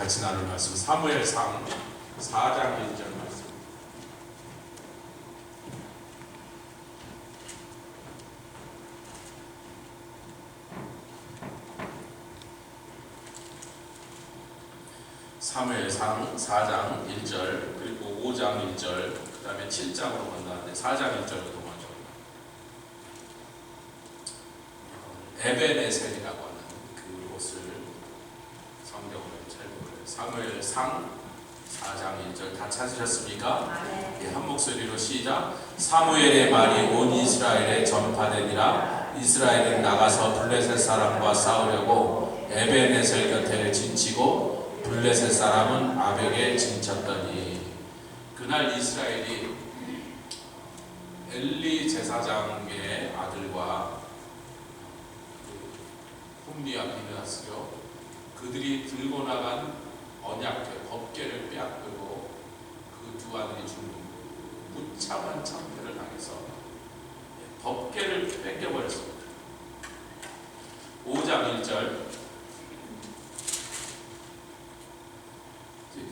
같이 나눌 말씀 사무엘상 4장 1절 말씀. 사무엘상 4장 1절 그리고 5장 1절 그 다음에 7장으로 건너는데 4장 1절부터 먼저 에벤에셀이라고 하는 그곳을 성경으로 읽어볼까요? 사무엘상 4장 1절 다 찾으셨습니까? 예, 한 목소리로 시작. 사무엘의 말이 온 이스라엘에 전파되니라. 이스라엘은 나가서 블레셋 사람과 싸우려고 에벤에셀 곁에 진치고 블레셋 사람은 아벡에 진쳤더니 그날 이스라엘이 엘리 제사장의 아들과 홈리와 비느하스요 그들이 들고 나간 언약궤 법궤를 빼앗고 그 두 아들이 죽는 무참한 창피를 당해서 법궤를 뺏겨버렸습니다. 5장 1절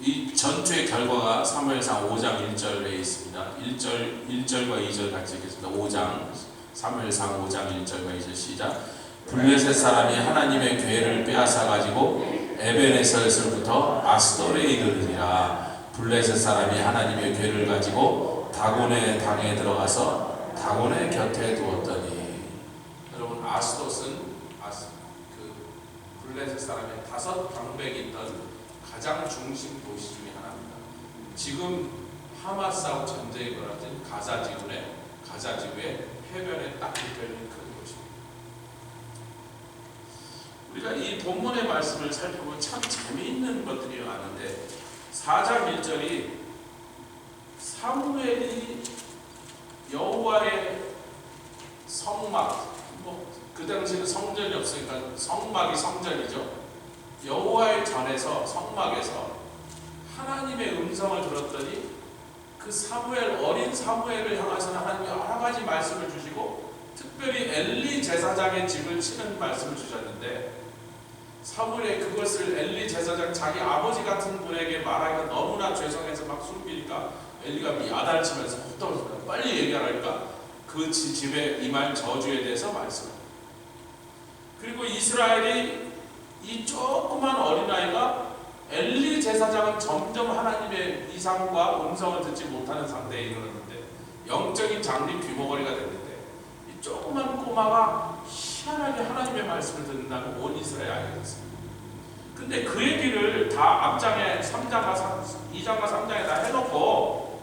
이 전투의 결과가 사무엘상 5장 1절에 있습니다. 1절과 2절 같이 읽겠습니다. 5장 사무엘상 5장 1절과 2절 시작. 블레셋 사람이 하나님의 궤를 빼앗아 가지고 에벤에셀에서부터 아스도레에 이르느니라. 블레셋 사람이 하나님의 궤를 가지고 다곤의 당에 들어가서 다곤의 곁에 두었더니 여러분 아스돗은 블레셋 사람의 5 방백이 있던 가장 중심 도시 중에 하나입니다. 지금 하마스하고 전쟁이 벌어진 가자 지구의 해변에 딱 붙어있는 큰 도시입니다. 우리가 이 본문의 말씀을 살펴보면 참 재미있는 것들이 많은데 4장 1절이 사무엘이 여호와의 성막, 그 당시에는 성전이 없으니까 성막이 성전이죠. 여호와의 전에서 성막에서 하나님의 음성을 들었더니 그 사무엘 어린 사무엘을 향해서는 하나님이 여러 가지 말씀을 주시고 특별히 엘리 제사장의 집을 치는 말씀을 주셨는데 사무엘이 그것을 엘리 제사장 자기 아버지 같은 분에게 말하기가 너무나 죄송해서 막 숨기니까 엘리가 야단치면서 빨리 얘기하라니까 그 집에 임할 저주에 대해서 말씀합니다. 그리고 이스라엘이 이 조그만 어린아이가 엘리 제사장은 점점 하나님의 이상과 음성을 듣지 못하는 상태에 이르렀는데 영적인 장리 귀머거리가 됐는데 이 조그만 꼬마가 희한하게 하나님의 말씀을 듣는다는 온 이스라엘이 알게 됐습니다. 근데 그 얘기를 다 앞장에 2장과 3장에 다 해놓고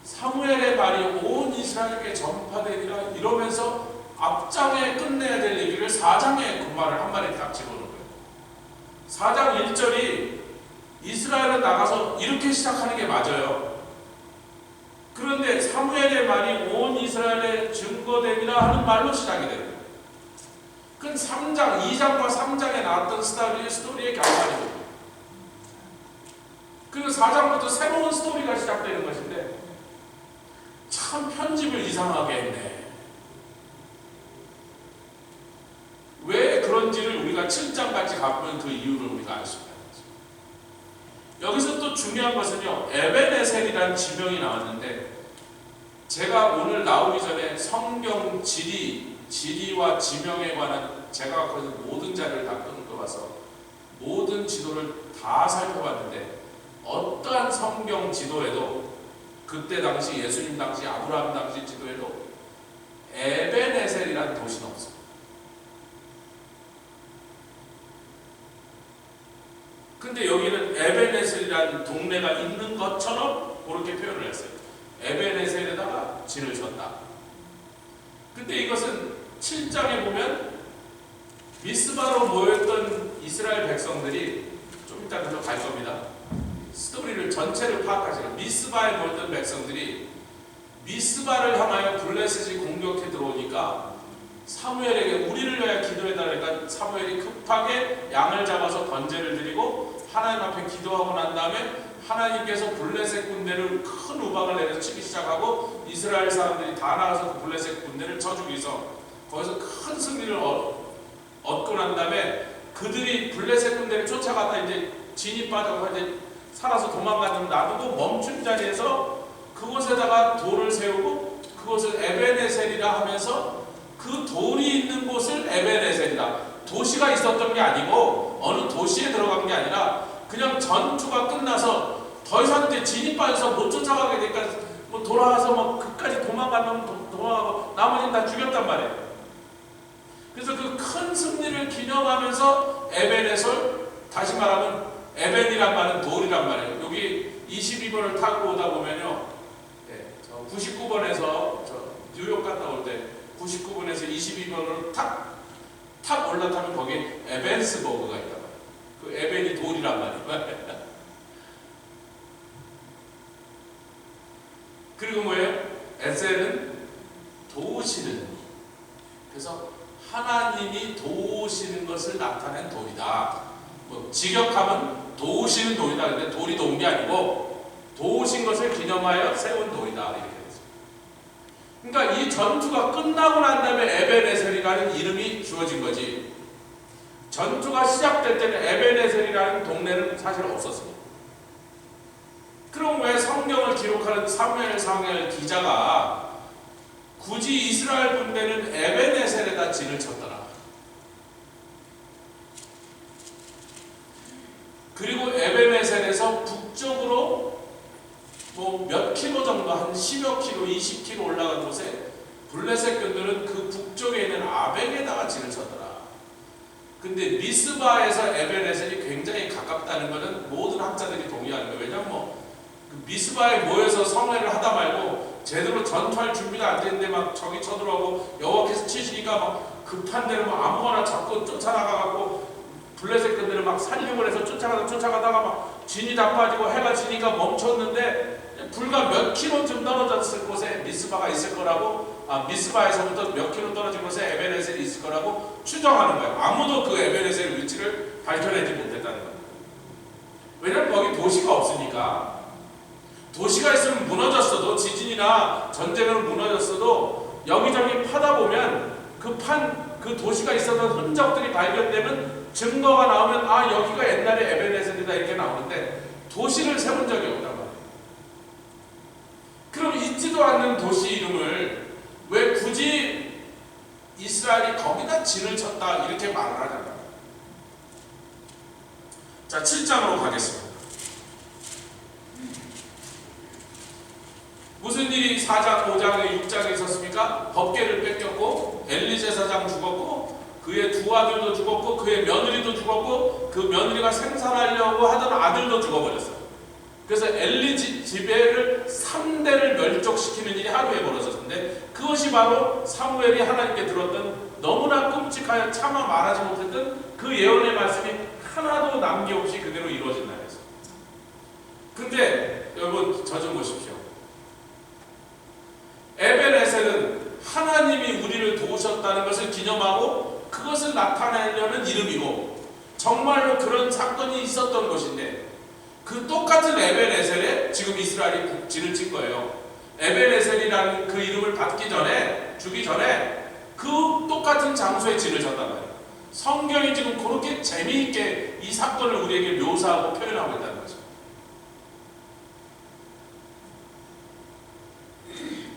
사무엘의 말이 온 이스라엘에게 전파되리라 이러면서 앞장에 끝내야 될 얘기를 4장에 그 말을 한 마디 딱 집어넣은 거예요. 4장 1절이 이스라엘은 나가서 이렇게 시작하는 게 맞아요. 그런데 사무엘의 말이 온 이스라엘에 증거되리라 하는 말로 시작이 돼요. 그건 2장과 3장에 나왔던 스토리의 결말이거든요. 그리고 4장부터 새로운 스토리가 시작되는 것인데 참 편집을 이상하게 했네. 왜 그런지를 우리가 7장까지 가보면 그 이유를 우리가 알 수가 있죠. 여기서 또 중요한 것은요, 에벤에셀이라는 지명이 나왔는데 제가 오늘 나오기 전에 성경 지리와 지명에 관한 제가 거기서 모든 자료를 다 끊어봐서 모든 지도를 다 살펴봤는데 어떠한 성경 지도에도 그때 당시 예수님 당시 아브라함 당시 지도에도 에벤에셀이라는 도시는 없어요. 근데 여기는 에벤에셀이라는 동네가 있는 것처럼 그렇게 표현을 했어요. 에벤에셀에다가 진을 쳤다. 근데 이것은 7장에 보면 미스바로 모였던 이스라엘 백성들이 좀 이따 그저 갈 겁니다. 스토리를 전체를 파악하시는 미스바에 모였던 백성들이 미스바를 향하여 블레셋이 공격해 들어오니까 사무엘에게 우리를 위하여 기도해달라니까 사무엘이 급하게 양을 잡아서 번제를 드리고 하나님 앞에 기도하고 난 다음에 하나님께서 블레셋 군대를 큰 우박을 내려서 치기 시작하고 이스라엘 사람들이 다 나가서 그 블레셋 군대를 쳐주기 위해서 거기서 큰 승리를 얻고 난 다음에 그들이 블레셋 군대를 쫓아가다 이제 진이 빠져서 이제 살아서 도망가는 놔두고 멈춘 자리에서 그곳에다가 돌을 세우고 그것을 에베네셀이라 하면서 그 돌이 있는 곳을 에베네셀이라, 도시가 있었던 게 아니고 어느 도시에 들어간 게 아니라 그냥 전투가 끝나서 더 이상 이제 진이 빠져서 못 쫓아가게 되니까 뭐 돌아와서 뭐 끝까지 도망가면 도망가고 나머지는 다 죽였단 말이에요. 그래서 그 큰 승리를 기념하면서 에벤에솔, 다시 말하면 에벤이란 말은 돌이란 말이에요. 여기 22번을 타고 오다 보면요, 99번에서 뉴욕 갔다 올 때 99번에서 22번으로 탁 올라타면 거기 에벤스버그가 있단 말이에요. 그 에벤이 돌이란 말이에요. 그리고 뭐예요? 에셀은 도우시는, 그래서 하나님이 도우시는 것을 나타낸 돌이다. 뭐 직역하면 도우시는 돌이다. 근데 돌이 도운 게 아니고 도우신 것을 기념하여 세운 돌이다, 이렇게 됐어요. 그러니까 이 전투가 끝나고 난 다음에 에벤에셀이라는 이름이 주어진 거지, 전투가 시작될 때는 에벤에셀이라는 동네는 사실 없었습니다. 그럼 왜 성경을 기록하는 사무엘 기자가 굳이 이스라엘 군대는 에벤에셀에다 진을 쳤더라. 그리고 에벤에셀에서 북쪽으로 뭐 몇 킬로 정도, 한 10여 킬로, 20킬로 올라간 곳에 블레셋 군들은 그 북쪽에 있는 아벡에다가 진을 쳤더라. 근데 미스바에서 에벤에셀이 굉장히 가깝다는 것은 모든 학자들이 동의하는 거예요. 왜냐하면 뭐 미스바에 모여서 성회를 하다 말고 제대로 전투할 준비가 안 되는데 막 적이 쳐들어오고 여호와께서 치시니까 막 급한 대로 막 아무거나 잡고 쫓아나가갖고 블레셋 군들을 막 살림을 해서 쫓아가다가 막 진이 다 빠지고 해가 지니까 멈췄는데 불과 몇 킬로쯤 떨어졌을 곳에 미스바가 있을 거라고, 미스바에서부터 몇 킬로 떨어진 곳에 에벤에셀이 있을 거라고 추정하는 거예요. 아무도 그 에벤에셀 위치를 밝혀내지 못했다는 거예요. 왜냐하면 거기 도시가 없으니까. 도시가 있으면 무너졌어도, 지진이나 전쟁으로 무너졌어도 여기저기 파다 보면 그 도시가 있었던 흔적들이 발견되면, 증거가 나오면 여기가 옛날에 에벤에셀이다 이렇게 나오는데 도시를 세운 적이 없단 말이에요. 그럼 있지도 않는 도시 이름을 왜 굳이 이스라엘이 거기다 진을 쳤다 이렇게 말을 하잖아요. 자, 7장으로 가겠습니다. 무슨 일이 4장, 5장에 6장에 있었습니까? 법궤를 뺏겼고 엘리 제사장 죽었고 그의 두 아들도 죽었고 그의 며느리도 죽었고 그 며느리가 생산하려고 하던 아들도 죽어버렸어요. 그래서 엘리 지배를 3대를 멸족시키는 일이 하루에 벌어졌는데, 그것이 바로 사무엘이 하나님께 들었던 너무나 끔찍하여 차마 말하지 못했던 그 예언의 말씀이 하나도 남김없이 그대로 이루어진다 해서. 근데 여러분 저 좀 보십시오. 에벤에셀은 하나님이 우리를 도우셨다는 것을 기념하고 그것을 나타내려는 이름이고 정말로 그런 사건이 있었던 것인데, 그 똑같은 에벤에셀에 지금 이스라엘이 진을 친 거예요. 에벤에셀이라는 그 이름을 주기 전에 그 똑같은 장소에 진을 쳤단 말이에요. 성경이 지금 그렇게 재미있게 이 사건을 우리에게 묘사하고 표현하고 있다는 거죠.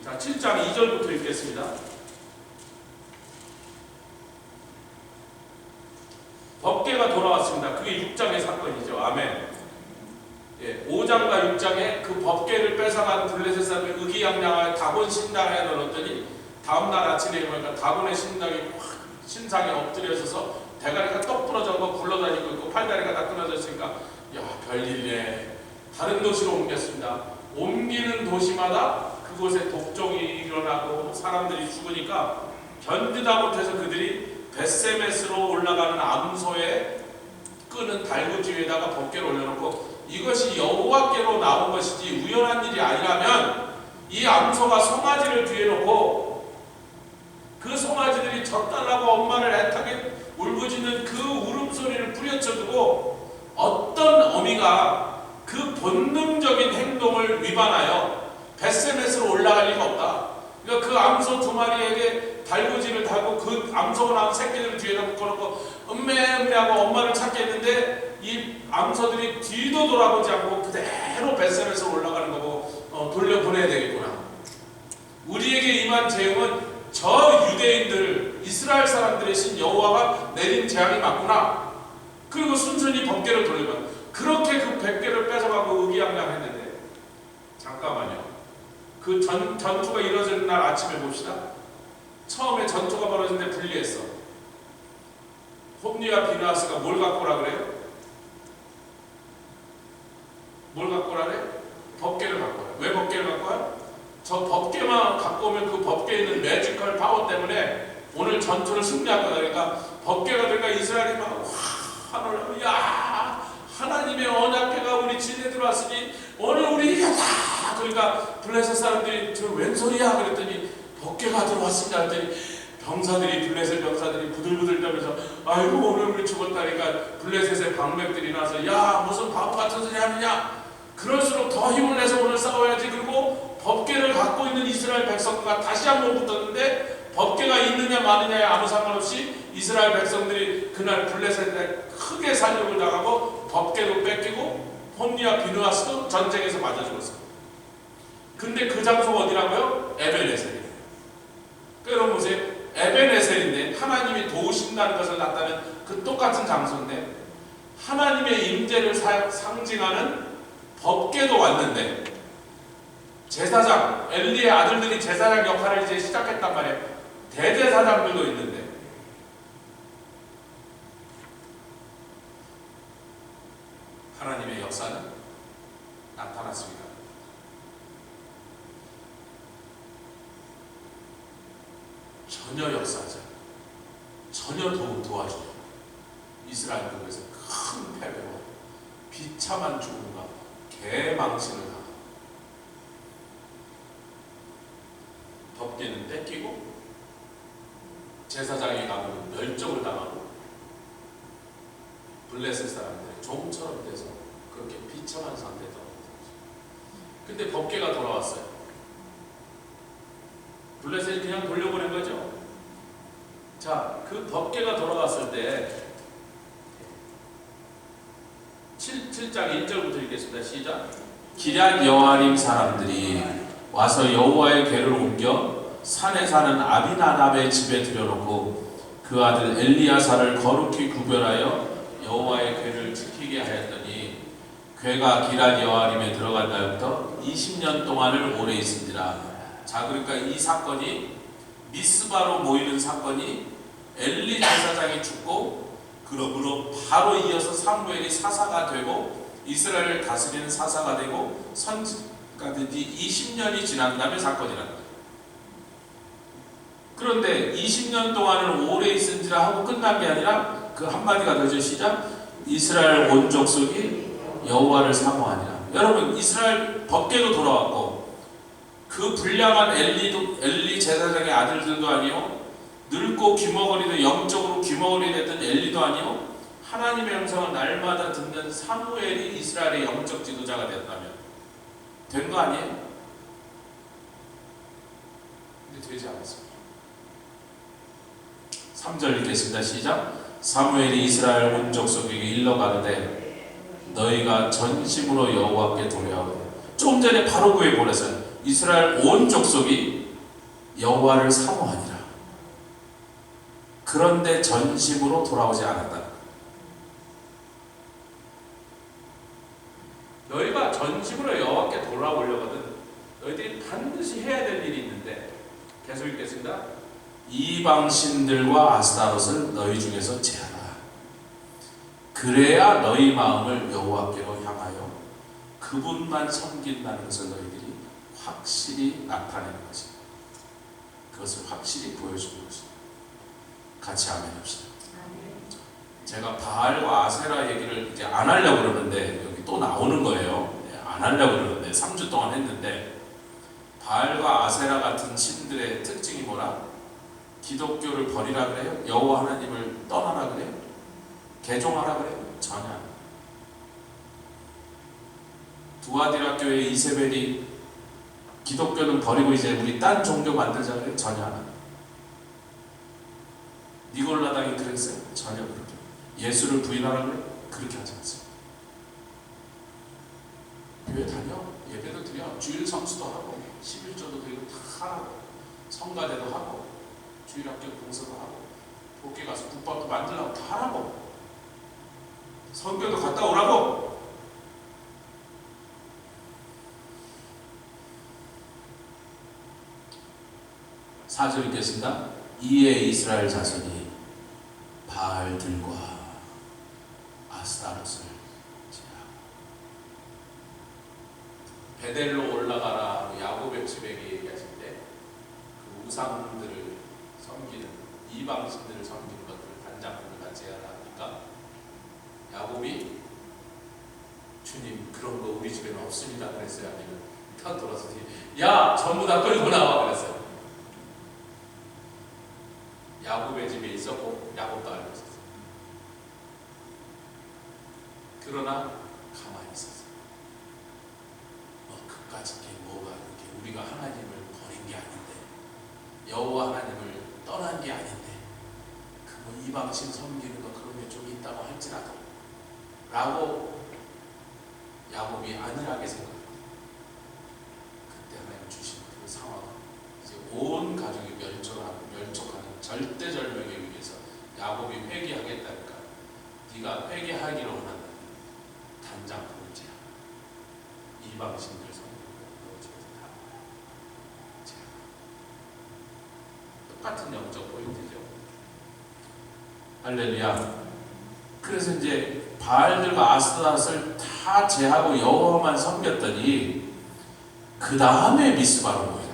자, 7장 2절부터 읽겠습니다. 법궤가 돌아왔습니다. 그게 6장의 사건이죠. 아멘. 5장과 6장에 그 법궤를 뺏어간 블레셋 사람이 의기양양하여 다곤 신당에 넣었더니 다음날 아침에 보니까 다곤의 신상이 엎드려 서서 대가리가 떡 부러져서 굴러다니고 있고 팔다리가 다 끊어져 있으니까 야, 별일이네. 다른 도시로 옮겼습니다. 옮기는 도시마다 그곳에 독종이 일어나고 사람들이 죽으니까 견디다 못해서 그들이 벳세메스로 올라가는 암소에 끄는 달구지 위에다가 법궤를 올려놓고, 이것이 여호와께로 나온 것이지 우연한 일이 아니라면 이 암소가 송아지를 뒤에 놓고 그 송아지들이 젖달라고 엄마를 애타게 울부짖는 그 울음소리를 뿌려쳐두고 어떤 어미가 그 본능적인 행동을 위반하여 벳세메스로 올라갈 리가 없다. 그러니까 그 암소 두 마리에게 달구지를 달고 그 암소가 낳은 새끼들을 뒤에다 묶어놓고 음메하고 엄마를 찾게 했는데 이 암소들이 뒤도 돌아보지 않고 그대로 벳셈에서 올라가는 거고 돌려보내야 되겠구나. 우리에게 임한 재앙은 저 유대인들, 이스라엘 사람들의 신 여호와가 내린 재앙이 맞구나. 그리고 순순히 법궤를 돌리면 그렇게 그 법궤를 뺏어가고 의기양양했는데, 잠깐만요. 그 전투가 이루어지는 날 아침에 봅시다. 처음에 전투가 벌어지는데 분리했어. 홈리와 비느하스가 뭘 갖고 오라 그래요? 뭘 갖고 오라 그래? 법궤를 갖고 오라. 왜 법궤를 갖고 와요? 저 법궤만 갖고 오면 그 법궤에 있는 매지컬 파워 때문에 오늘 전투를 승리할 거다. 그러니까 법궤가 되니까 이스라엘이 막 하늘, 야, 하나님의 언약궤가 우리 진에 들어왔으니 오늘 우리 이겼다. 그러니까 블레셋 사람들이 저 웬 소리야? 그랬더니 법궤가 들어왔습니다. 그랬더니 블레셋 병사들이 부들부들 떨면서 아이고 오늘 우리 죽었다니까 블레셋의 방맥들이 나서 야 무슨 바보 같은 소리 하느냐. 그럴수록 더 힘을 내서 오늘 싸워야지. 그리고 법궤를 갖고 있는 이스라엘 백성과 다시 한번 붙었는데 법궤가 있느냐 마느냐에 아무 상관없이 이스라엘 백성들이 그날 블레셋에 크게 살육을 당하고 법궤도 뺏기고 홈리와 비느하스도 전쟁에서 맞아 죽었어요. 근데 그 장소가 어디라고요? 에벤에셀이에요. 그러니까 여러분 보세요. 에벤에셀인데 하나님이 도우신다는 것을 나타내는 그 똑같은 장소인데 하나님의 임재를 상징하는 법궤도 왔는데 제사장, 엘리의 아들들이 제사장 역할을 이제 시작했단 말이에요. 대제사장들도 있는데 하나님의 역사는 나타났습니다. 전혀 역사하지 않아요. 전혀 도와주죠. 이스라엘 국에서 큰 패배와 비참한 죽음과 개망신을 당하고 법궤는 뺏기고 제사장의 가문은 멸종을 당하고 블레셋 사람들이 종처럼 돼서 그렇게 비참한 상태에 떨어졌어요. 근데 법궤가 돌아왔어요. 블레셋이 그냥 돌려보낸 거죠. 자, 그 법궤가 돌아왔을 때 7장 1절부터 읽겠습니다. 시작. 기럇 여아림 사람들이 와서 여호와의 궤를 옮겨 산에 사는 아비나답의 집에 들여놓고 그 아들 엘리야사를 거룩히 구별하여 여호와의 궤를 지키게 하였더니 궤가 기럇 여아림에 들어간 날부터 20년 동안을 오래 있은지라. 자, 그러니까 이 사건이 미스바로 모이는 사건이 엘리 제사장이 죽고 그러므로 바로 이어서 사무엘이 사사가 되고 이스라엘을 다스리는 사사가 되고 선지가 된 지 20년이 지난 다음에 사건이라는 거예요. 그런데 20년 동안을 오래 있은지라 하고 끝난 게 아니라 그 한마디가 더죠. 시작. 이스라엘 온 족속이 여호와를 사모하니라. 여러분, 이스라엘 법궤도 돌아왔고 그 불량한 엘리 제사장의 아들들도 아니요, 늙고 귀머거리도 영적으로 귀머거리 됐던 엘리도 아니요, 하나님의 음성을 날마다 듣는 사무엘이 이스라엘의 영적 지도자가 됐다면 된 거 아니에요? 근데 되지 않았습니다. 3절 읽겠습니다. 시작. 사무엘이 이스라엘 온 족속에게 일러 가르되 너희가 전심으로 여호와께 도래하오되. 조금 전에 바로 그에 보내서 이스라엘 온 족속이 여호와를 사모하니라. 그런데 전심으로 돌아오지 않았다. 너희가 전심으로 여호와께 돌아오려거든 너희들이 반드시 해야 될 일이 있는데, 계속 읽겠습니다. 이방신들과 아스타롯을 너희 중에서 제하라. 그래야 너희 마음을 여호와께로 향하여 그분만 섬긴다는 것을 너희들이 확실히 나타내는 것입니다. 그것을 확실히 보여주는 것입니다. 같이 아멘 합시다. 제가 바알과 아세라 얘기를 이제 안 하려고 그러는데 여기 또 나오는 거예요. 안 하려고 그러는데 3주 동안 했는데, 바알과 아세라 같은 신들의 특징이 뭐라? 기독교를 버리라 그래요? 여호와 하나님을 떠나라 그래요? 개종하라 그래요? 전혀. 두아디라 교회 이세벨이 기독교는 버리고 이제 우리 딴 종교 만들자 그래요? 전혀 안 합니다. 니골라당이 그랬어요? 전혀 그렇게. 예수를 부인하라 그래요? 그렇게 하지 않습니다. 교회 다녀, 예배도 드려, 주일 성수도 하고 11조도 드리고 다 하고 성가대도 하고 주일학교 봉사도 하고 교회 가서 국밥도 만들라고 다 하라고 선교도 갔다 오라고. 사절 읽겠습니다. 이에 이스라엘 자손이 바알들과 아스타롯을 제하고 베델로 올라가라 야곱의 집에게 얘기하실 때 그 우상들을 섬기는 이방신들을 섬기는 것들을 단장꾼을 다 제하라 하니까 야곱이 주님 그런 거 우리 집에는 없습니다 그랬어요? 아니면 다 돌아서 야 전부 다 끌고 나와 그랬어요? 야곱의 집에 있었고 야곱도 알고 있었어요. 그러나 가만히 있었어요. 그까짓 게 뭐가 이렇게 우리가 하나님을 버린 게 아닌데 여호와 하나님을 떠난 게 아닌데 그거 이방신 섬기는 거 그런 게 좀 있다고 할지라도 라고 야곱이 안일하게 생각합니다. 그때 하나님 주신 그 상황은 이제 온 가족이 멸족하는 절대절명에 의해서 야곱이 회개하겠다니까 네가 회개하기를 원한다. 단장꾼을 제하라. 이방신들 성경을 제하라. 똑같은 영적 포인트죠. 할렐루야. 그래서 이제 바알들과 아스타롯을 다 제하고 여호와만 섬겼더니 그 다음에 미스바로 모이라.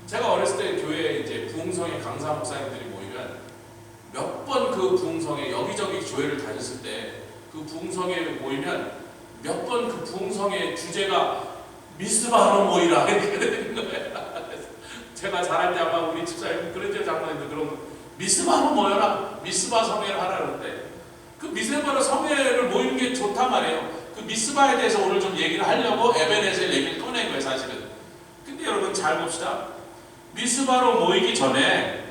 제가 어렸을 때 교회에 이제 부흥성의 강사 목사님들이 모이면 몇 번 그 부흥성에 여기저기 교회를 다녔을 때 그 부흥성에 모이면 몇 번 그 부흥성의 주제가 미스바로 모이라 이렇게 되는 거예요. 제가 잘할 때 아마 우리 집사님 그랬죠. 장로님도 그런 미스바로 모여라. 미스바 성회를 하라 그러는데 그 미스바로 성회를 모이는 게 좋단 말이에요. 그 미스바에 대해서 오늘 좀 얘기를 하려고 에베네셀 얘기를 꺼낸 거예요 사실은. 근데 여러분 잘 봅시다. 미스바로 모이기 전에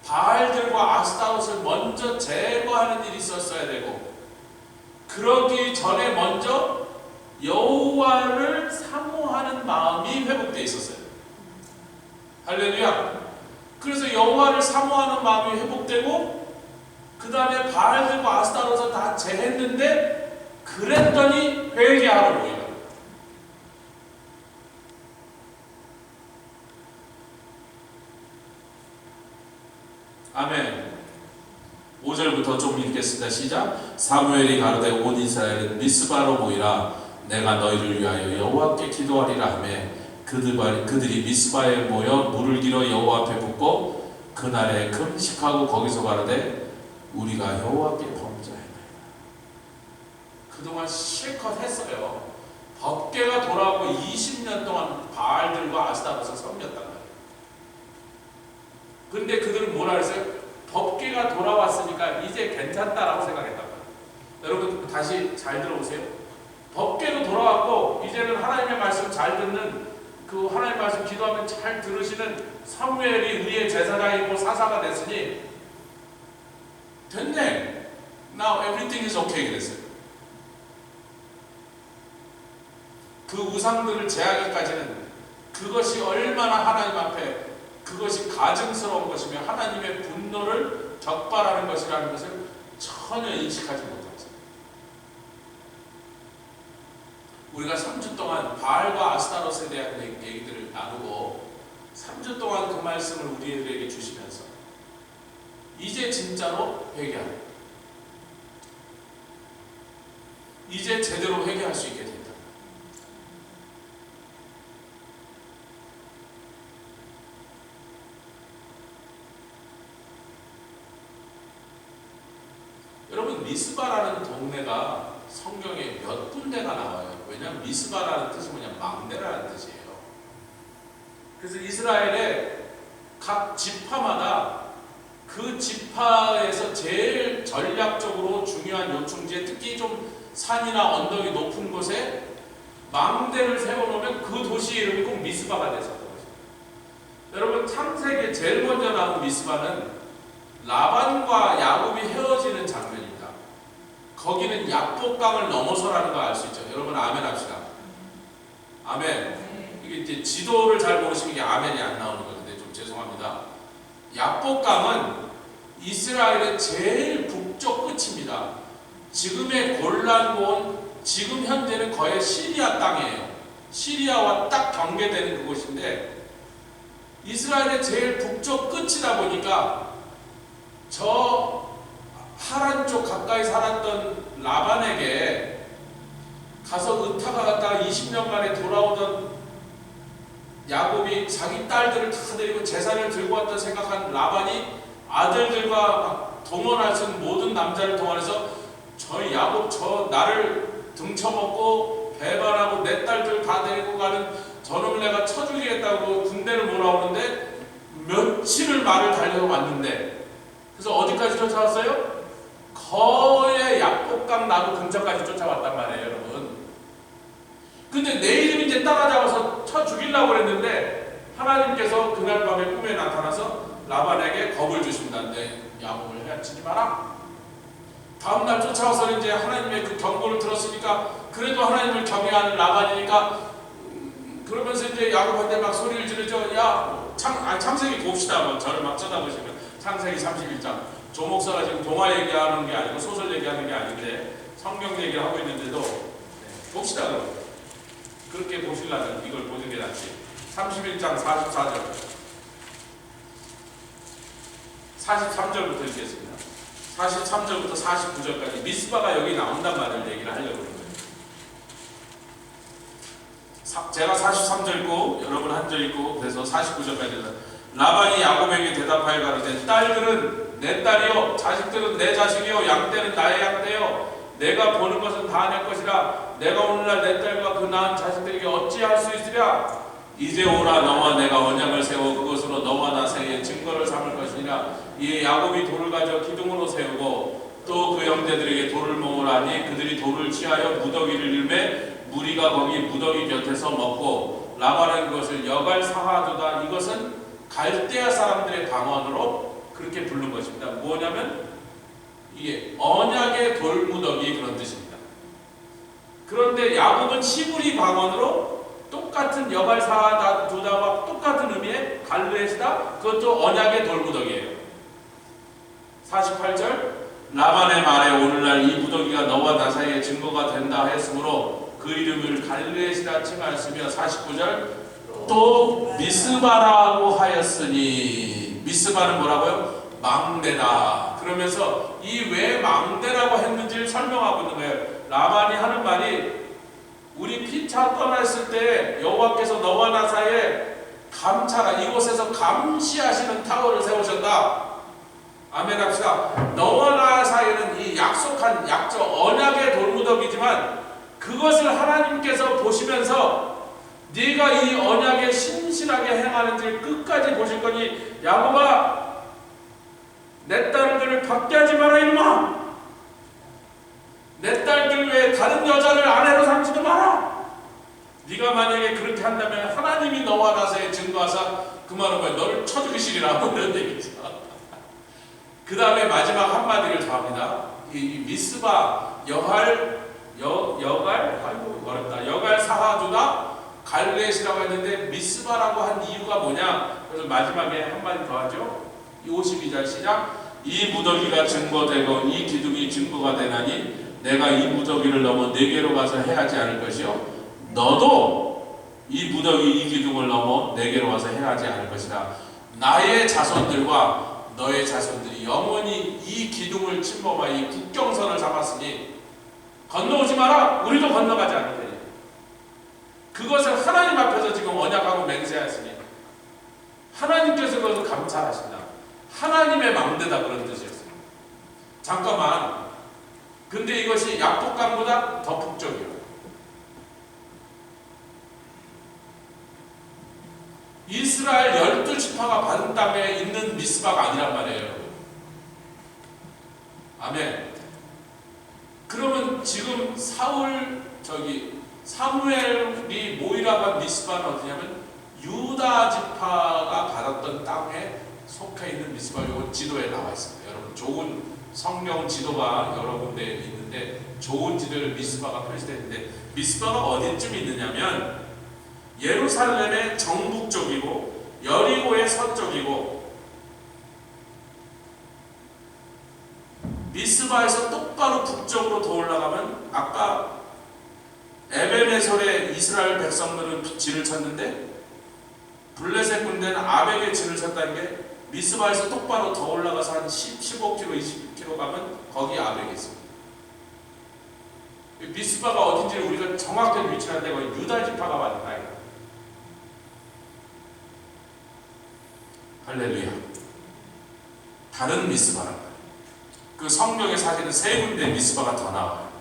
바알들과 아스타롯을 먼저 제거하는 일이 있었어야 되고 그러기 전에 먼저 여호와를 사모하는 마음이 회복되어 있었어요. 할렐루야. 그래서 여호와를 사모하는 마음이 회복되고 그 다음에 바알들과 아스타롯을 다 제했는데 그랬더니 회개하러 모이라. 아멘. 5절부터 좀 읽겠습니다. 시작. 사무엘이 가로되 온 이스라엘은 미스바로 모이라. 내가 너희를 위하여 여호와께 기도하리라 하매 그들이 미스바에 모여 물을 길어 여호와 앞에 붓고 그날에 금식하고 거기서 가로되 우리가 여호와께 범죄하였나이다. 그동안 실컷 했어요. 법궤가 돌아오고 20년 동안 바알들과 아스타롯을 섬겼단 말이에요. 근데 그들은 뭐라 그랬어요? 법궤가 돌아왔으니까 이제 괜찮다라고 생각했단 말이에요. 여러분 다시 잘 들어보세요. 법궤도 돌아왔고 이제는 하나님의 말씀 잘 듣는 그 하나님의 말씀 기도하면 잘 들으시는 사무엘이 의의 제사장이고 사사가 됐으니 됐네. Now everything is okay 그랬어요. 그 우상들을 제하기까지는 그것이 얼마나 하나님 앞에 그것이 가증스러운 것이며 하나님의 분노를 적발하는 것이라는 것을 전혀 인식하지 못했어요. 우리가 3주 동안 바알과 아스타롯에 대한 얘기들을 나누고 3주 동안 그 말씀을 우리에게 주시면서 이제 진짜로 회개하라. 이제 제대로 회개할 수 있게 된다. 여러분 미스바라는 동네가 성경에 몇 군데가 나와요. 왜냐하면 미스바라는 뜻이 뭐냐 막내라는 뜻이에요. 그래서 이스라엘의 각 지파마다 그 지파에서 제일 전략적으로 중요한 요충지에 특히 좀 산이나 언덕이 높은 곳에 망대를 세워놓으면 그 도시의 이름이 꼭 미스바가 됐었던 거죠. 여러분 창세기에 제일 먼저 나온 미스바는 라반과 야곱이 헤어지는 장면입니다. 거기는 약복강을 넘어서라는 거 알 수 있죠. 여러분 아멘 합시다. 아멘. 이게 이제 지도를 잘 모르시면 이게 아멘이 안 나오는 건데 좀 죄송합니다. 약복강은 이스라엘의 제일 북쪽 끝입니다. 지금의 골란고원, 지금 현재는 거의 시리아 땅이에요. 시리아와 딱 경계되는 그곳인데 이스라엘의 제일 북쪽 끝이다 보니까 저 하란 쪽 가까이 살았던 라반에게 가서 의타가 갔다가 20년 만에 돌아오던 야곱이 자기 딸들을 다 데리고 재산을 들고 왔다 생각한 라반이 아들들과 동원할 수 있는 모든 남자를 동원해서 저 야곱 저 나를 등쳐먹고 배반하고 내 딸들 다 데리고 가는 저놈을 내가 쳐 죽이겠다고 군대를 몰아오는데 며칠을 말을 달려서 왔는데 그래서 어디까지 쫓아왔어요? 거의 약복강 나무 근처까지 쫓아왔단 말이에요, 여러분. 근데 내일은 이제 따라잡아서 쳐 죽이려고 그랬는데 하나님께서 그날 밤에 꿈에 나타나서 라반에게 겁을 주신다. 네, 야곱을 해치지 마라. 다음날 쫓아와서 이제 하나님의 그 경고를 들었으니까 그래도 하나님을 경외하는 라반이니까 그러면서 이제 야곱한테 막 소리를 지르죠. 야, 창세기 봅시다. 뭐 저를 막 쳐다보시면 창세기 31장. 조 목사가 지금 동화 얘기하는 게 아니고 소설 얘기하는 게 아닌데 성경 얘기를 하고 있는데도 봅시다. 그럼 그렇게 보시려면 이걸 보는 게 낫지. 31장 44절 43절부터 읽겠습니다. 43절부터 49절까지 미스바가 여기 나온단 말을 얘기를 하려고 그러는 거예요. 제가 43절 읽고 여러분 한 절 읽고 그래서 49절까지 라반이 야곱에게 대답하여 가로되 딸들은 내 딸이요 자식들은 내 자식이요 양떼는 나의 양떼요 내가 보는 것은 다 내 것이라 내가 오늘날 내 딸과 그 낳은 자식들에게 어찌할 수 있으랴. 이제 오라 너와 내가 언약을 세워 그것으로 너와 나 사이에 증거를 삼을 것이니라. 이에 야곱이 돌을 가져 기둥으로 세우고 또 그 형제들에게 돌을 모으라니 그들이 돌을 취하여 무더기를 일매 무리가 거기 무더기 곁에서 먹고 라반은 그것을 여갈 사하두다. 이것은 갈대아 사람들의 방언으로 그렇게 부른 것입니다. 뭐냐면 이게 언약의 돌무더기 그런 뜻입니다. 그런데 야곱은 시브리 방언으로 똑같은 여갈 사하두다와 똑같은 의미의 갈르에시다. 그것도 언약의 돌무더기예요. 48절 라반의 말에 오늘날 이 무더기가 너와 나 사이에 증거가 된다 했으므로 그 이름을 갈르에시다 칭하였으며 49절 또 미스바라고 하였으니 미스바는 뭐라고요? 망대다. 그러면서 이 왜 망대라고 했는지를 설명하고 있는 거예요. 라반이 하는 말이 우리 피차 떠났을 때 여호와께서 너와 나 사이에 감찰하 이곳에서 감시하시는 타워를 세우셨다. 아멘 합시다. 너와 나 사이에는 이 약속한 약적 언약의 돌무더기지만 그것을 하나님께서 보시면서 네가 이 언약에 신실하게 행하는지 끝까지 보실 거니 야곱아 내 딸들을 밖에 하지 마라 이놈아. 내 딸들 외에 다른 여자를 아내로 삼지도 마라. 네가 만약에 그렇게 한다면 하나님이 너와 나 사이에 증거하사 그 말은 뭐야? 너를 쳐 죽이시리라 이런 얘기죠. 그 다음에 마지막 한마디를 더 합니다. 이 미스바 여갈 아이고 어렵다. 여갈 사하두다 갈렛이라고 했는데 미스바라고 한 이유가 뭐냐? 그래서 마지막에 한마디 더 하죠. 52절 시작. 이 무더기가 증거되고 이 기둥이 증거가 되나니 내가 이 무더기를 넘어 네게로 가서 해하지 않을 것이요 너도 이 무더기 이 기둥을 넘어 네게로 가서 해하지 않을 것이다. 나의 자손들과 너의 자손들이 영원히 이 기둥을 침범하여 이 국경선을 잡았으니 건너오지 마라. 우리도 건너가지 않을 테니. 그것을 하나님 앞에서 지금 언약하고 맹세하였으니 하나님께서 그것을 감찰하신다. 하나님의 망대다 그런 뜻이었어요. 잠깐만. 근데 이것이 약복강보다 더 북쪽이에요. 이스라엘 12지파가 받은 땅에 있는 미스바가 아니란 말이에요. 아멘. 그러면 지금 사무엘이 모이라고 한 미스바는 어디냐면 유다 지파가 받았던 땅의 속해 있는 미스바, 이건 지도에 나와 있습니다. 여러분 좋은 성경 지도가 여러 군데 있는데 좋은 지도에 미스바가 표시되어 있는데, 미스바가 어디쯤 있느냐면 예루살렘의 정북쪽이고 여리고의 서쪽이고, 미스바에서 똑바로 북쪽으로 더 올라가면 아까 에벤에설의 이스라엘 백성들은 진을 쳤는데 블레셋 군대는 아벡에 진을 쳤다는 게, 미스바에서 똑바로 더 올라가서 한 15km, 20km 가면 거기 아벡이 있습니다. 미스바가 어딘지를 우리가 정확하게 위치하는데 거기 유다 지파가 맞다. 할렐루야. 다른 미스바란 말이에요. 그 성경에 사실은 세 군데 미스바가 더 나와요.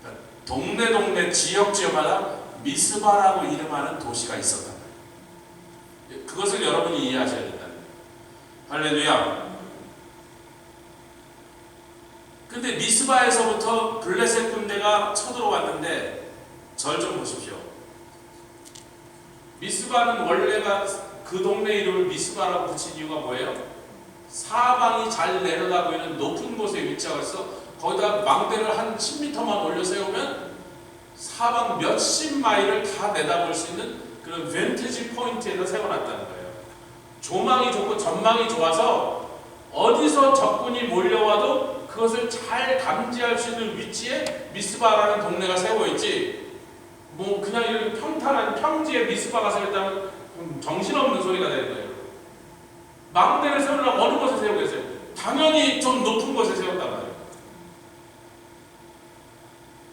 그러니까 동네 지역마다 미스바라고 이름하는 도시가 있었단 말이에요. 그것을 여러분이 이해하셔야 된다. 할렐루야. 근데 미스바에서부터 블레셋 군대가 쳐들어왔는데 절 좀 보십시오. 미스바는 원래가 그 동네 이름을 미스바라고 붙인 이유가 뭐예요? 사방이 잘 내려다 보이는 높은 곳에 위치하고 있어. 거기다 망대를 한 10m만 올려 세우면 사방 몇십 마일을 다 내다볼 수 있는 그런 벤티지 포인트에다 세워놨다는 거예요. 조망이 좋고 전망이 좋아서 어디서 적군이 몰려와도 그것을 잘 감지할 수 있는 위치에 미스바라는 동네가 세워있지, 뭐 그냥 이렇게 평탄한 평지에 미스바가 세웠다면 정신없는 소리가 되는 거예요. 망대를 세우려면 어느 곳에 세우겠어요? 당연히 좀 높은 곳에 세웠단 말이에요.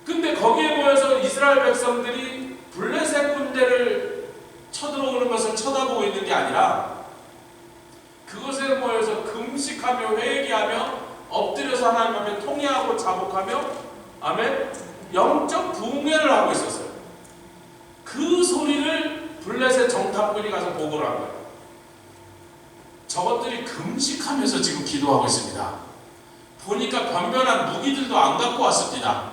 근데 거기에 모여서 이스라엘 백성들이 블레셋 군대를 쳐들어오는 것을 쳐다보고 있는 게 아니라 그것에 모여서 금식하며 회개하며 엎드려서 하나님 앞에 통회하고 자복하며, 아멘, 영적 부흥회를 하고 있었어요. 그 소리를 블레셋 정탐꾼이 가서 보고를 한 거예요. 저것들이 금식하면서 지금 기도하고 있습니다. 보니까 변변한 무기들도 안 갖고 왔습니다.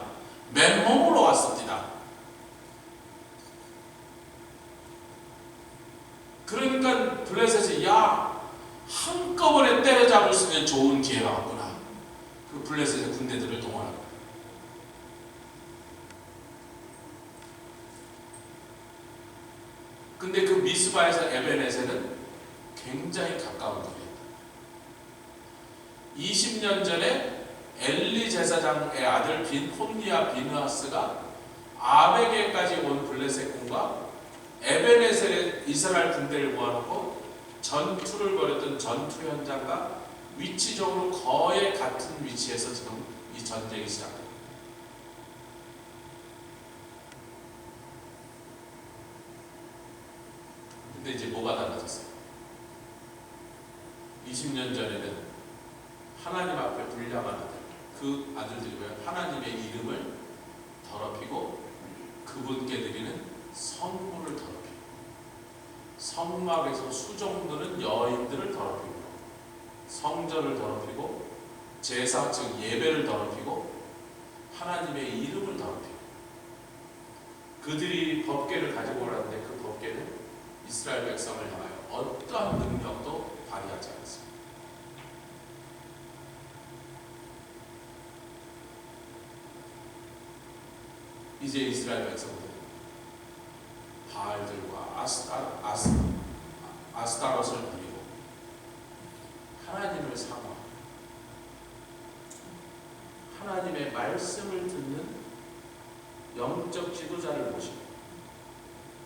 맨몸으로 왔습니다. 그러니까 블레셋이, 야, 한꺼번에 때려잡을 수 있는 좋은 기회가 왔구나. 그 블레셋의 군대들을 동원한 거예요. 근데 그 미스바에서 에벤에셀은 굉장히 가까운 거리였다. 20년 전에 엘리 제사장의 아들 혼니아 비느하스가 아벡에까지 온 블레셋 군과 에벤에셀의 이스라엘 군대를 모아놓고 전투를 벌였던 전투 현장과 위치적으로 거의 같은 위치에서 지금 이 전쟁이 시작됩니다. 근데 이제 뭐가 달라졌어요? 20년 전에는 하나님 앞에 불량한 아들, 그 아들들이 뭐예요? 하나님의 이름을 더럽히고 그분께 드리는 성물을 더럽히고, 성막에서 수종드는 여인들을 더럽히고, 성전을 더럽히고, 제사 즉 예배를 더럽히고, 하나님의 이름을 더럽히고, 그들이 법궤를 가지고 오라는데 그 법궤는 이스라엘 백성을 향하여 어떠한 능력도 발휘하지 않았습니다. 이제 이스라엘 백성들은 바알들과 아스타롯을 버리고 하나님을 사모하고 하나님의 말씀을 듣는 영적 지도자를 모시고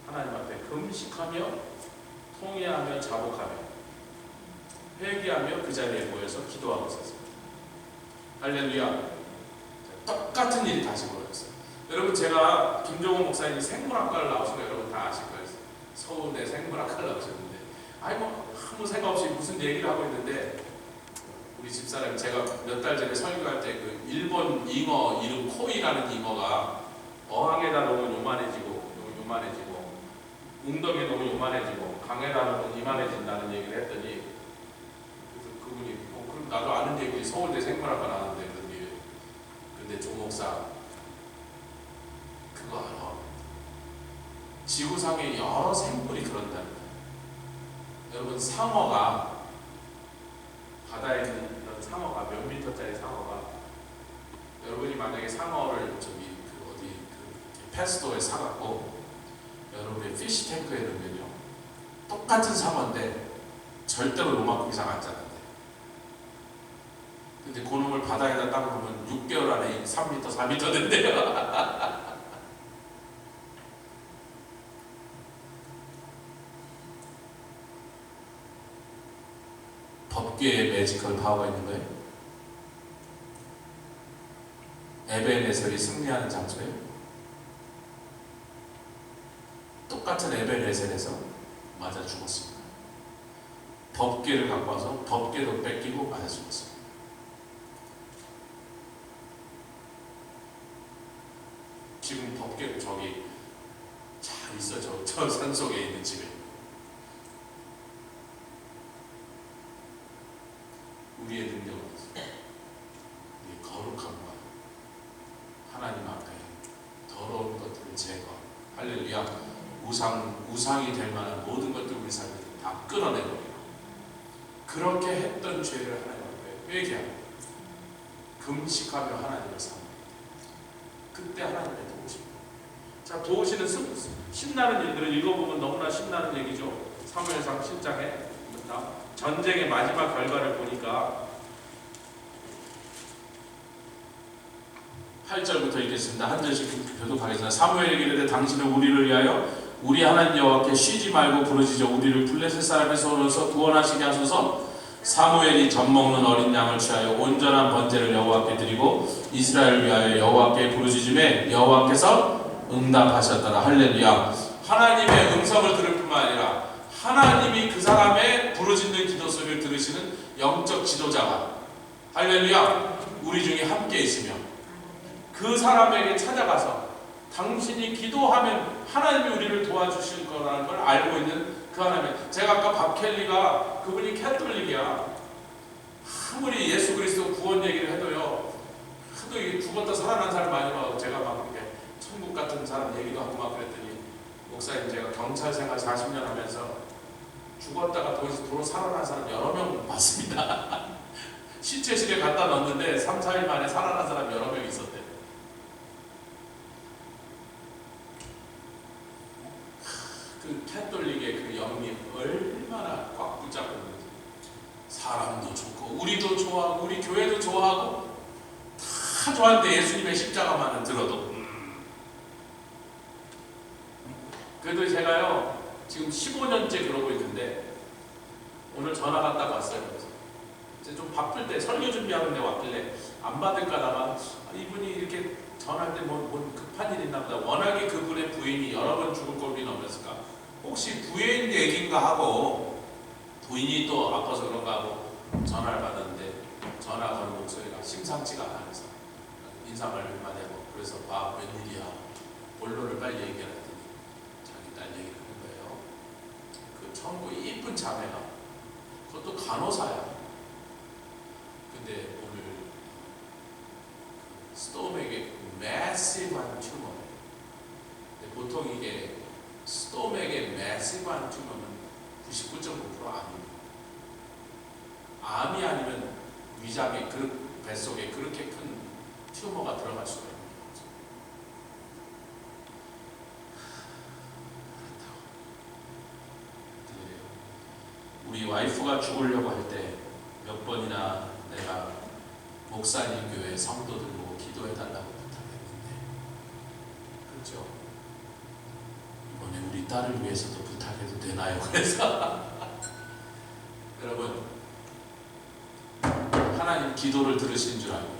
하나님 앞에 금식하며 통회하며 자복하며 회개하며 그 자리에 모여서 기도하고 있었습니다. 할렐루야. 똑같은 일이 다시 벌어졌어요. 여러분, 제가 김종호 목사님이 생물학과를 나오신 거 여러분 다 아실 거예요. 서울대 생물학과를 나오셨는데 아무 생각 없이 무슨 얘기를 하고 있는데, 우리 집사람이 제가 몇 달 전에 설교할 때 그 일본 잉어 이름 코이라는 잉어가 어항에다 놓으면 요만해지고 웅덩이에 놓으면 요만해지고 강에다 놓으면 이만해진다는 얘기를 했더니, 그래서 그분이 그럼 나도 아는 얘기, 서울대 생물학과 나왔는데 그런데, 근데 조 목사 그거 알아? 지구상에 여러 생물이 그런다는 거예요. 여러분, 상어가 바다에 있는 이런 상어가 몇 미터짜리 상어가 여러분이 만약에 상어를 어디 패스토에 사갖고 여러분의 피시 탱크에 넣으면요 똑같은 상어인데 절대로 요만큼 이상 안 자란대. 근데 그놈을 바다에다 딱 놓으면 6개월 안에 3m, 4m 된대요. 법궤에 매지컬 파워가 있는 거예요. 에벤에셀이 승리하는 장소예요. 똑같은 에벤에셀에서 맞아 죽었습니다. 법궤를 갖고 와서 법궤도 뺏기고 맞아 죽었습니다. 지금 법궤 저기 잘 있어. 저 산속에 있는 집에. 우리의 능력은 우리의 거룩함과 하나님 앞에 더러운 것들을 제거, 할렐루야, 우상이 될 만한 모든 것들 우리 삶에 다 끊어내버리고 그렇게 했던 죄를 하나님 앞에 회개하고 금식하며 하나님을 사모합니다. 그때 하나님의 도우십니다. 자, 도우시는 신나는 일들을 읽어보면 너무나 신나는 얘기죠. 사무엘상 10장에 전쟁의 마지막 결과를 보니까 8절부터 읽겠습니다. 한 절씩 교독하겠습니다. 사무엘에게 이르되 당신은 우리를 위하여 우리 하나님 여호와께 쉬지 말고 부르짖어 우리를 블레셋 사람의 손에서 구원하시게 하소서. 사무엘이 젖먹는 어린 양을 취하여 온전한 번제를 여호와께 드리고 이스라엘을 위하여 여호와께 부르짖음에 여호와께서 응답하셨더라. 할렐루야. 하나님의 음성을 들을 뿐만 아니라 하나님이 그 사람의 부르짖는 기도 소리를 들으시는 영적 지도자가 할렐루야 우리 중에 함께 있으며 그 사람에게 찾아가서 당신이 기도하면 하나님이 우리를 도와주실 거라는 걸 알고 있는 그 하나님. 제가 아까 박켈리가 그분이 캐톨릭이야. 아무리 예수 그리스도 구원 얘기를 해도요 하도 죽었다 살아난 사람 많이 봐도 제가 막 이렇게 천국 같은 사람 얘기도 하고 막 그랬더니 목사님 제가 경찰 생활 40년 하면서 죽었다가 도로 살아난 사람 여러 명 봤습니다. 시체실에 갖다 넣었는데 3, 4일 만에 살아난 사람 여러 명 있었대. 그 캐톨릭의 그 영이 얼마나 꽉 붙잡고 있는지. 사람도 좋고 우리도 좋아하고 우리 교회도 좋아하고 다 좋아하는데 예수님의 십자가만은 들어도 그래도 제가요 지금 15년째 그러고 있는데 오늘 전화 갔다 왔어요. 이제 좀 바쁠 때 설교 준비하는데 왔길래 안 받을까다가 이분이 이렇게 전화할 때 뭐 급한 일 있나 보다. 워낙에 그분의 부인이 여러 번 죽을 고비는 없었을까. 혹시 부인 얘기인가 하고 부인이 또 아파서 그런가 하고 전화를 받았는데 전화 거는 목소리가 심상치가 않아. 그래서 인사말 몇 마디 하고 그래서 웬일이야 본론을 빨리 얘기하라 했더니 자기 딸 얘기를 하는 거예요. 그 천국에 이쁜 자매가 그것도 간호사야. 근데 오늘 스톰에게 매시브한 튜머. 근데 보통 이게 스톰에게 매시브한 튜머는 99.9% 암입니다. 암이 아니면 위장에 그 뱃속에 그렇게 큰 튜머가 들어갈 수가 있는 거죠. 우리 와이프가 죽으려고 할 때 몇 번이나 내가 목사님 교회 성도들 보고 기도해달라고 부탁했는데 그렇죠? 이번에 우리 딸을 위해서도 부탁해도 되나요? 그래서 여러분 하나님 기도를 들으신 줄 알고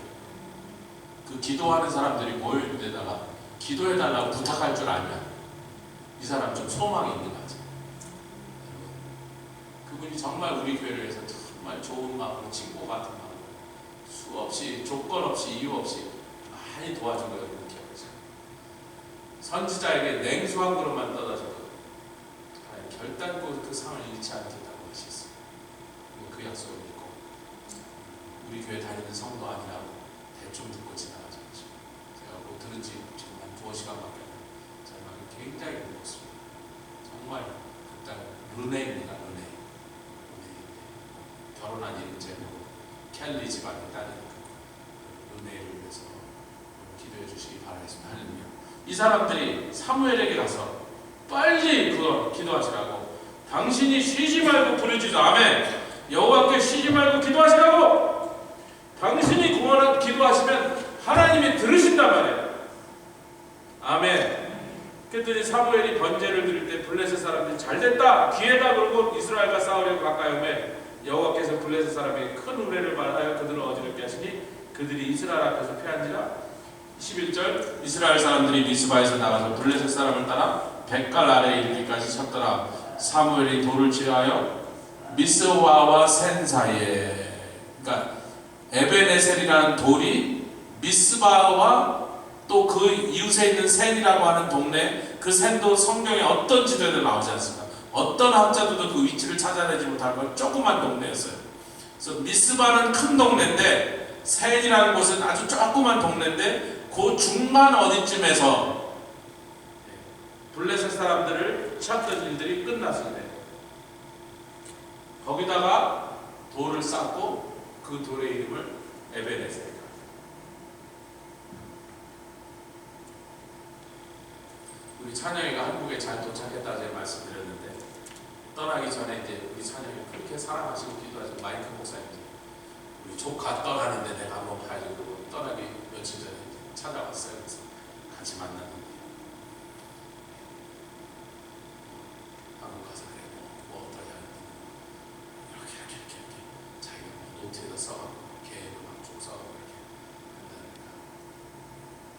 그 기도하는 사람들이 모여있는 데다가 기도해달라고 부탁할 줄 알면 이 사람 좀 소망이 있는 것 같아요. 그분이 정말 우리 교회를 위해서 정말 좋은 마음으로 친구 같은 마음으로 수없이 조건 없이 이유 없이 많이 도와준 걸 느껴보죠. 선지자에게 냉수 한 그릇만 떠다 줘도 결단코 그 상을 잃지 않겠다고 하셨어요. 그 약속을 믿고 우리 교회 다니는 성도 아니라고 대충 듣고 지나가지 마시고 제가 뭐 들은지 지금 한 2시간밖에 안 돼요. 설명이 굉장히 무겁습니다. 정말 그땅 르네입니다. 르네. 결혼한 이름 제목 헨리 집안이 따르니까 은혜를 위해서 기도해 주시기 바라겠습니다. 할렐루야. 이 사람들이 사무엘에게 가서 빨리 그거 기도하시라고, 당신이 쉬지 말고 부르짖어. 아멘. 여호와께 쉬지 말고 기도하시라고. 당신이 기도하시면 하나님이 들으신단 말이에요. 아멘. 그랬더니 사무엘이 번제를 드릴 때 블레셋 사람들이 잘됐다, 기회다, 그러고 이스라엘과 싸우려고 가까이 오매 여호와께서 블레셋 사람에게 큰 우레를 말하여 그들을 어지럽게 하시니 그들이 이스라엘 앞에서 패한지라. 11절, 이스라엘 사람들이 미스바에서 나가서 블레셋 사람을 따라 백갈 아래에 이르기까지 쳤더라. 사무엘이 돌을 취하여 미스바와 센 사이에, 그러니까 에베네셀이라는 돌이 미스바와 또 그 이웃에 있는 센이라고 하는 동네, 그 센도 성경에 어떤 지도에도 나오지 않습니다. 어떤 학자들도 그 위치를 찾아내지 못할 걸 조그만 동네였어요. 그래서 미스바는 큰 동네인데 센이라는 곳은 아주 조그만 동네인데 그 중간 어디쯤에서 블레셋 사람들을 쳤던 일들이 끝났습니다. 거기다가 돌을 쌓고 그 돌의 이름을 에베네셀. 우리 찬영이가 한국에 잘 도착했다 제가 말씀드렸는데, 떠나기 전에 이제 우리 찬영이 그렇게 사랑하시고 기도하시는 마이크 목사님이 우리 조카 떠나는데 내가 한번 가지고 떠나기 며칠 전에 찾아왔어요. 그래서 같이 만났는데 한국 가서 그래 뭐 어떠냐 이렇게 자기가 노트에다 써갖고 계획을 막 쭉 써갖고 이렇게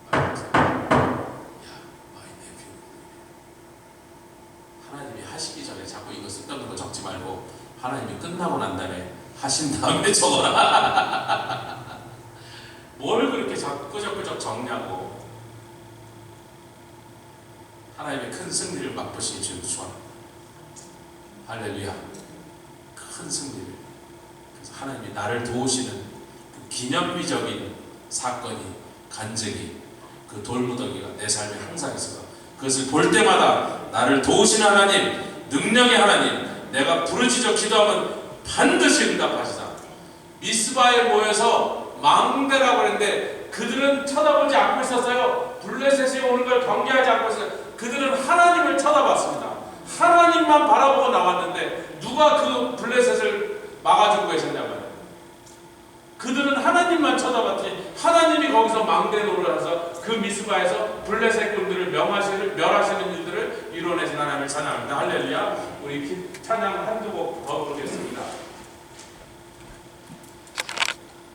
한다니까. 하나님이 하시기 전에 자꾸 이거 쓸데없는 거 적지 말고 하나님이 끝나고 난 다음에 하신 다음에 적어라. 뭘 그렇게 끄적끄적 적냐고. 하나님의 큰 승리를 맛보시기 주님 축원합니다. 할렐루야. 큰 승리를. 그래서 하나님이 나를 도우시는 그 기념비적인 사건이, 간증이, 그 돌무더기가 내 삶에 항상 있어서 그것을 볼 때마다 나를 도우신 하나님, 능력의 하나님, 내가 부르짖어 기도하면 반드시 응답하시다. 미스바에 모여서 망대라고 했는데 그들은 쳐다보지 않고 있었어요. 블레셋이 오는 걸 경계하지 않고 있었어요. 그들은 하나님을 쳐다봤습니다. 하나님만 바라보고 나왔는데 누가 그 블레셋을 막아주고 계셨냐고요. 그들은 하나님만 쳐다봤지 하나님이 거기서 망대노를 해서 그 미스바에서 블레셋 군들을 멸하시는 일들을 이뤄내신 하나님을 찬양합니다. 할렐루야. 우리 찬양 한두 곡 더 부르겠습니다.